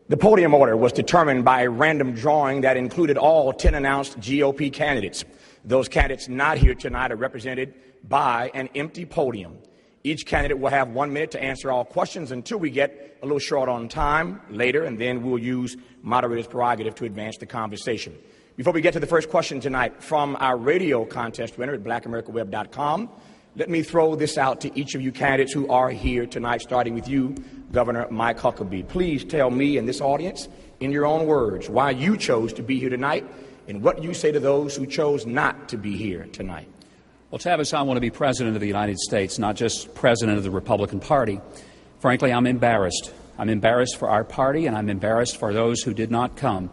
The podium order was determined by a random drawing that included all 10 announced GOP candidates. Those candidates not here tonight are represented by an empty podium. Each candidate will have 1 minute to answer all questions until we get a little short on time later, and then we'll use moderator's prerogative to advance the conversation. Before we get to the first question tonight from our radio contest winner at blackamericaweb.com, let me throw this out to each of you candidates who are here tonight, starting with you, Governor Mike Huckabee. Please tell me and this audience, in your own words, why you chose to be here tonight and what you say to those who chose not to be here tonight. Well, Tavis, I want to be President of the United States, not just President of the Republican Party. Frankly, I'm embarrassed. I'm embarrassed for our party, and I'm embarrassed for those who did not come,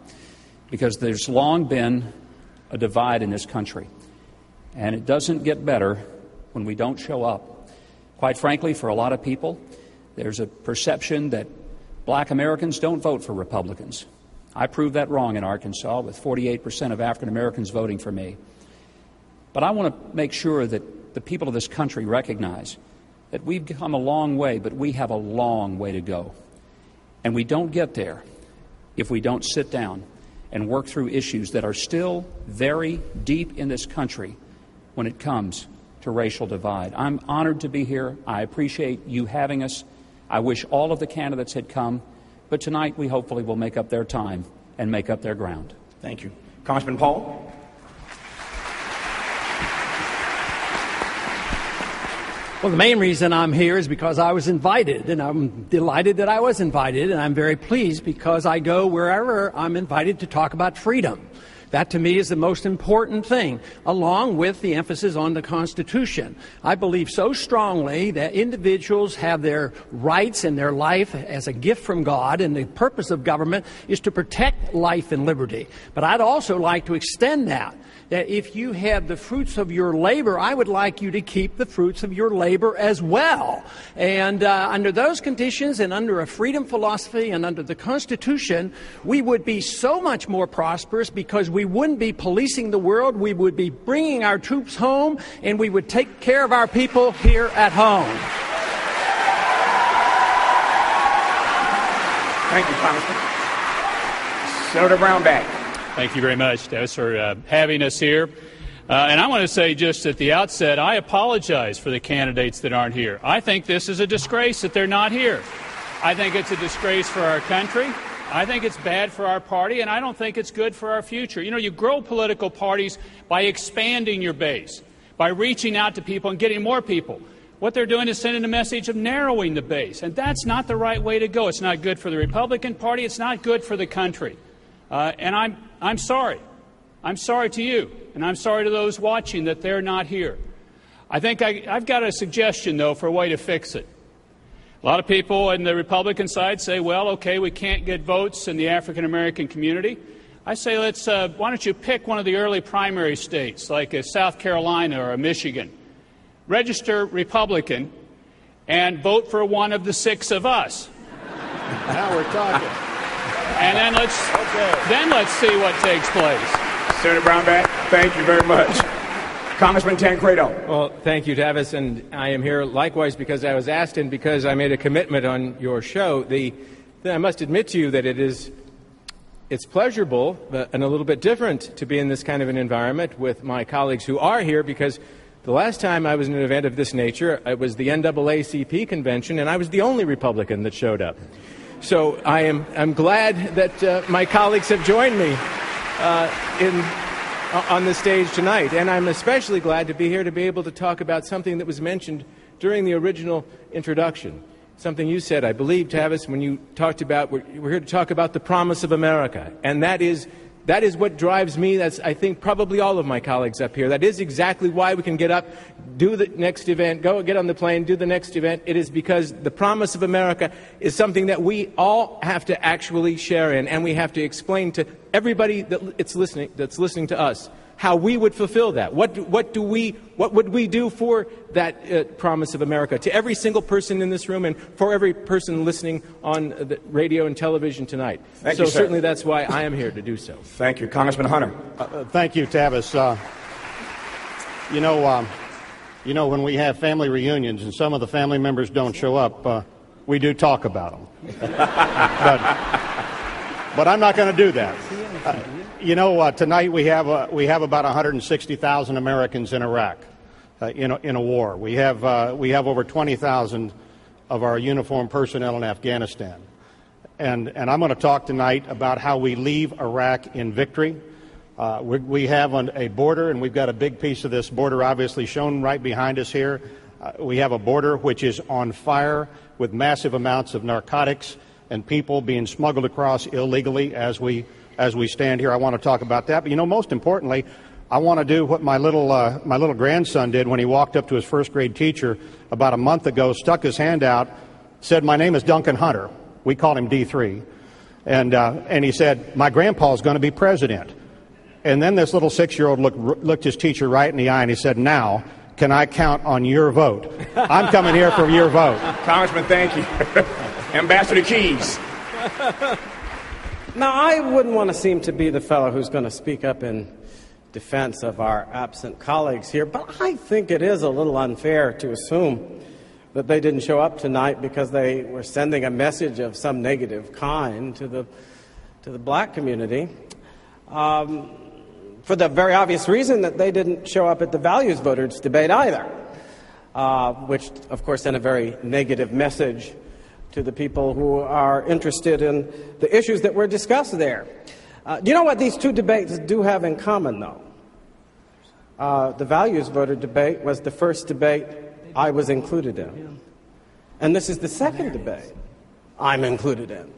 because there's long been a divide in this country, and it doesn't get better when we don't show up. Quite frankly, for a lot of people, there's a perception that black Americans don't vote for Republicans. I proved that wrong in Arkansas, with 48% of African Americans voting for me. But I want to make sure that the people of this country recognize that we've come a long way, but we have a long way to go. And we don't get there if we don't sit down and work through issues that are still very deep in this country when it comes to racial divide. I'm honored to be here. I appreciate you having us. I wish all of the candidates had come, but tonight we hopefully will make up their time and make up their ground. Thank you. Congressman Paul? Well, the main reason I'm here is because I was invited, and I'm delighted that I was invited, and I'm very pleased because I go wherever I'm invited to talk about freedom. That, to me, is the most important thing, along with the emphasis on the Constitution. I believe so strongly that individuals have their rights and their life as a gift from God, and the purpose of government is to protect life and liberty. But I'd also like to extend that if you have the fruits of your labor, I would like you to keep the fruits of your labor as well. And under those conditions, and under a freedom philosophy, and under the Constitution, we would be so much more prosperous, because we wouldn't be policing the world. We would be bringing our troops home, and we would take care of our people here at home. Thank you, Congressman. Senator Brownback. Thank you very much, Tavis, for having us here. And I want to say just at the outset, I apologize for the candidates that aren't here. I think this is a disgrace that they're not here. I think it's a disgrace for our country. I think it's bad for our party, and I don't think it's good for our future. You know, you grow political parties by expanding your base, by reaching out to people and getting more people. What they're doing is sending a message of narrowing the base, and that's not the right way to go. It's not good for the Republican Party. It's not good for the country. And I'm sorry. I'm sorry to you, and I'm sorry to those watching that they're not here. I think I've got a suggestion, though, for a way to fix it. A lot of people in the Republican side say, well, okay, we can't get votes in the African-American community. I say, why don't you pick one of the early primary states, like a South Carolina or a Michigan. Register Republican and vote for one of the 6 of us. Now we're talking. And then let's see what takes place. Senator Brownback, thank you very much. Congressman Tancredo. Well, thank you, Tavis, and I am here likewise because I was asked and because I made a commitment on your show. I must admit to you that it's pleasurable and a little bit different to be in this kind of an environment with my colleagues who are here, because the last time I was in an event of this nature, it was the NAACP convention, and I was the only Republican that showed up. So I'm glad that my colleagues have joined me on the stage tonight, and I'm especially glad to be here to be able to talk about something that was mentioned during the original introduction. Something you said, I believe, Tavis, when you talked about we're here to talk about the promise of America, and that is what drives me. That's, I think, probably all of my colleagues up here. That is exactly why we can get up, do the next event, go get on the plane, do the next event. It is because the promise of America is something that we all have to actually share in, and we have to explain to everybody that's listening to us how we would fulfill that. What would we do for that promise of America to every single person in this room and for every person listening on the radio and television tonight? Thank you, sir. Certainly that's why I am here to do so. Thank you. Congressman Hunter. Thank you, Tavis. When we have family reunions and some of the family members don't show up, we do talk about them. but I'm not going to do that. Tonight we have about 160,000 Americans in Iraq in a war. We have over 20,000 of our uniformed personnel in Afghanistan. And I'm going to talk tonight about how we leave Iraq in victory. We have a border, and we've got a big piece of this border obviously shown right behind us here. We have a border which is on fire with massive amounts of narcotics and people being smuggled across illegally as we stand here. I want to talk about that. But, most importantly, I want to do what my little grandson did when he walked up to his first grade teacher about a month ago, stuck his hand out, said, "My name is Duncan Hunter." We called him D3. And he said, "My grandpa's going to be president." And then this little 6-year-old looked his teacher right in the eye and he said, "Now, can I count on your vote? I'm coming here for your vote." Congressman, thank you. Ambassador Keys. Now, I wouldn't want to seem to be the fellow who's going to speak up in defense of our absent colleagues here, but I think it is a little unfair to assume that they didn't show up tonight because they were sending a message of some negative kind to the black community, for the very obvious reason that they didn't show up at the values voters debate either, which, of course, sent a very negative message to the people who are interested in the issues that were discussed there. Do you know what these two debates do have in common, though? The values voter debate was the first debate I was included in. And this is the second debate I'm included in.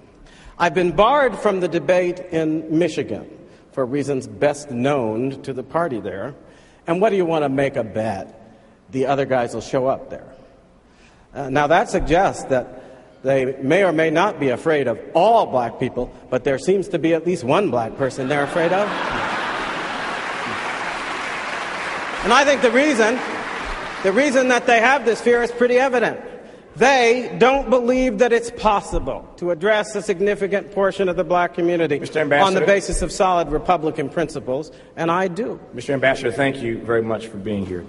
I've been barred from the debate in Michigan for reasons best known to the party there. And what do you want to make a bet? The other guys will show up there. Now that suggests that they may or may not be afraid of all black people, but there seems to be at least one black person they're afraid of. And I think the reason that they have this fear is pretty evident. They don't believe that it's possible to address a significant portion of the black community on the basis of solid Republican principles, and I do. Mr. Ambassador, thank you very much for being here.